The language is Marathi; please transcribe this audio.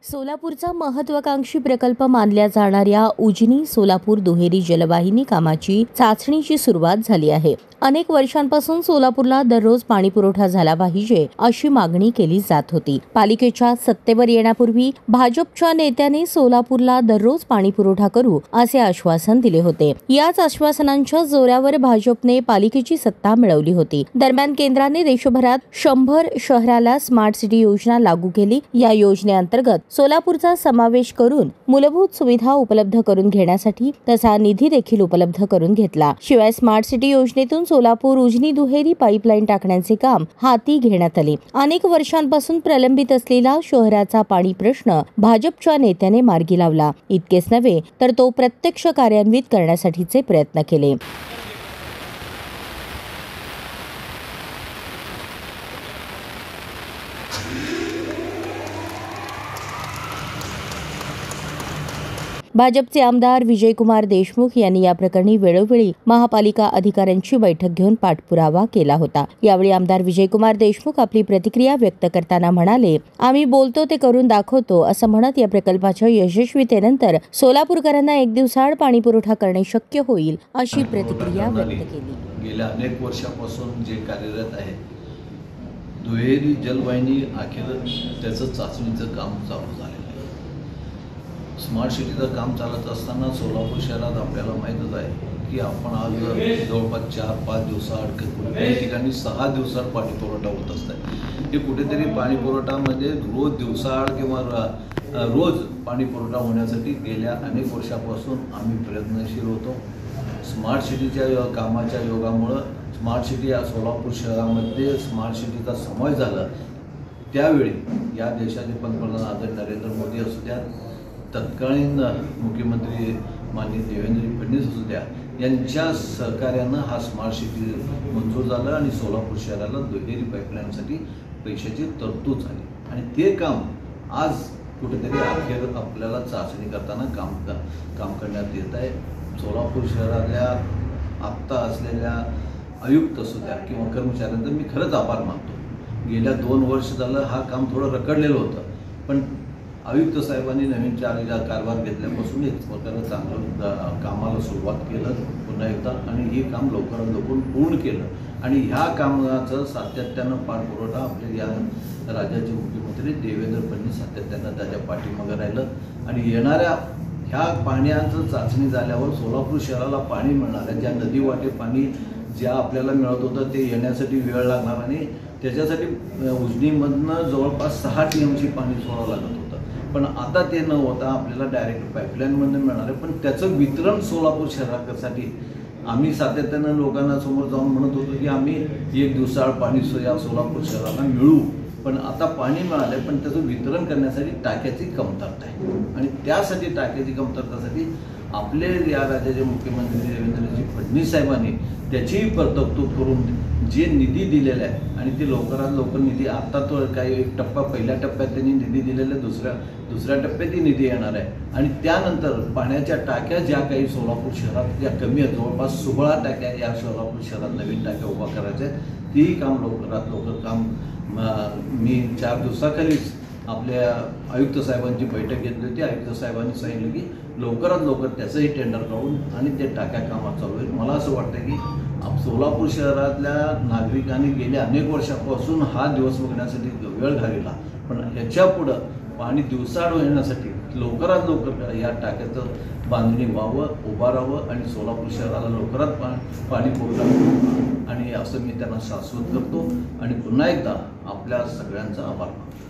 सोलापूरचा महत्त्वाकांक्षी प्रकल्प मानल्या जाणाऱ्या उजनी सोलापूर दुहेरी जलवाहिनी कामाची चाचणीची सुरुवात झाली आहे। अनेक वर्षांपासून सोलापूरला दररोज पाणी पुरवठा झाला पाहिजे अशी मागणी केली जात होती। पालिकेच्या सत्तेवर येण्यापूर्वी भाजपच्या नेत्याने सोलापूरला दररोज पाणी पुरवठा करू असे आश्वासन दिले होते। याच आश्वासनांच्या जोरावर भाजपने पालिकेची सत्ता मिळवली होती। दरम्यान केंद्राने देशभरात 100 शहराला स्मार्ट सिटी योजना लागू केली। या योजनेअंतर्गत सोलापूरचा समावेश करून मूलभूत सुविधा उपलब्ध करून घेण्यासाठी तसा निधी देखील उपलब्ध करून घेतला। शिवाय स्मार्ट सिटी योजनेतून सोलापूर उजनी दुहेरी पाईपलाईन टाकण्याचे काम हाती घेण्यात आले। अनेक वर्षांपासून प्रलंबित असलेला शहराचा पाणी प्रश्न भाजपच्या नेत्याने मार्गी लावला। इतकेच नव्हे तर तो प्रत्यक्ष कार्यान्वित करण्यासाठीचे प्रयत्न केले। भाजपचे आमदार विजयकुमार देशमुख यांनी या प्रकरणी वेळोवेळी महापालिका अधिकाऱ्यांची बैठक घेऊन पाठपुरावा केला होता। यावेळी आमदार विजयकुमार देशमुख आपली प्रतिक्रिया व्यक्त करताना म्हणाले, आम्ही बोलतो ते करून दाखवतो असं म्हणत या प्रकल्पाच्या यशस्वीतेनंतर सोलापूरकरांना एक दिवसाआड पाणी पुरवठा करणे शक्य होईल अशी प्रतिक्रिया व्यक्त केली। गेल्या अनेक वर्षापासून जे कार्यरत आहे दुहेरी जलवाहिनी अखेर त्याचं चाचणीचं काम चालू झालेलं आहे। स्मार्ट सिटीचं काम चालत असताना सोलापूर शहरात आपल्याला माहीतच आहे की आपण आज जवळपास 4-5 दिवसाआड काही ठिकाणी 6 दिवसाआड पाणी पुरवठा होत असतात। हे कुठेतरी पाणी पुरवठा म्हणजे रोज दिवसाआड किंवा रोज पाणी पुरवठा होण्यासाठी गेल्या अनेक वर्षापासून आम्ही प्रयत्नशील होतो। स्मार्ट सिटीच्या कामाच्या योगामुळं स्मार्ट सिटी या सोलापूर शहरामध्ये स्मार्ट सिटीचा समावेश झाला। त्यावेळी या देशाचे पंतप्रधान आदरणीय नरेंद्र मोदी असू द्या, तत्कालीन मुख्यमंत्री माननीय देवेंद्र फडणवीस असू द्या, यांच्या सहकार्यानं हा स्मार्ट सिटी मंजूर झाला आणि सोलापूर शहराला दुहेरी पाईपलाईनसाठी पैशाची तरतूद झाली आणि ते काम आज कुठेतरी अखेर आपल्याला चाचणी करताना काम करण्यात येत आहे। सोलापूर शहरातल्या आत्ता असलेल्या आयुक्त असू द्या किंवा कर्मचाऱ्यांचा मी खरंच आभार मानतो। गेल्या 2 वर्ष झालं हा काम थोडं रखडलेलं होतं, पण आयुक्त साहेबांनी नवीन कारभार घेतल्यापासून एक प्रकारे चांगलं कामाला सुरुवात केलं पुन्हा एकदा आणि हे काम लवकरात लवकर पूर्ण केलं आणि ह्या कामाचं सातत्यानं पाठपुरवठा आपले या राज्याचे मुख्यमंत्री देवेंद्र फडणवीस सातत्यानं त्याच्या पाठीमागे राहिलं आणि येणाऱ्या ह्या पाण्याचं चाचणी झाल्यावर सोलापूर शहराला पाणी मिळणार आहे। ज्या नदीवाटे पाणी ज्या आपल्याला मिळत होतं ते येण्यासाठी वेळ लागणार आणि त्याच्यासाठी उजनीमधनं जवळपास 6 TMC पाणी सोडावं लागत होतं, पण आता ते न होता आपल्याला डायरेक्ट पाईपलाईनमधून मिळणार आहे। पण त्याचं वितरण सोलापूर शहरासाठी आम्ही सातत्यानं लोकांना समोर जाऊन म्हणत होतो की आम्ही एक दिवसाआड पाणी या सोलापूर शहराला मिळू, पण आता पाणी मिळालंय पण त्याचं वितरण करण्यासाठी टाक्याची कमतरता आहे आणि त्यासाठी टाक्याची कमतरतेसाठी आपले या राज्याचे मुख्यमंत्री देवेंद्रजी फडणवीस साहेबांनी त्याचीही तरतूद करून जे निधी दिलेला आहे आणि ते लवकरात लवकर निधी आता तो काही एक टप्पा पहिल्या टप्प्यात त्यांनी निधी दिलेला आहे, दुसऱ्या टप्प्यातही निधी येणार आहे आणि त्यानंतर पाण्याच्या टाक्या ज्या काही सोलापूर शहरात ज्या कमी आहेत जवळपास 16 टाक्या या सोलापूर शहरात नवीन टाक्या उभा करायच्या आहेत, तेही काम लवकरात लवकर काम मी 4 दिवसाखालीच आपल्या आयुक्त साहेबांची बैठक घेतली होती। आयुक्त साहेबांनी सांगितलं की लवकरात लवकर त्याचंही टेंडर काढून आणि ते टाक्या कामात चालू होईल। मला असं वाटतं की सोलापूर शहरातल्या नागरिकांनी गेल्या अनेक वर्षापासून हा दिवस बघण्यासाठी वेळ घालवला, पण ह्याच्या पुढं पाणी दिवसाआड येण्यासाठी लवकरात लवकर या टाक्याचं बांधणी व्हावं, उभारावं आणि सोलापूर शहराला लवकरात पाणी पुरवठा आणि असं मी त्यांना शाश्वत करतो आणि पुन्हा एकदा आपल्या सगळ्यांचा आभार मानतो।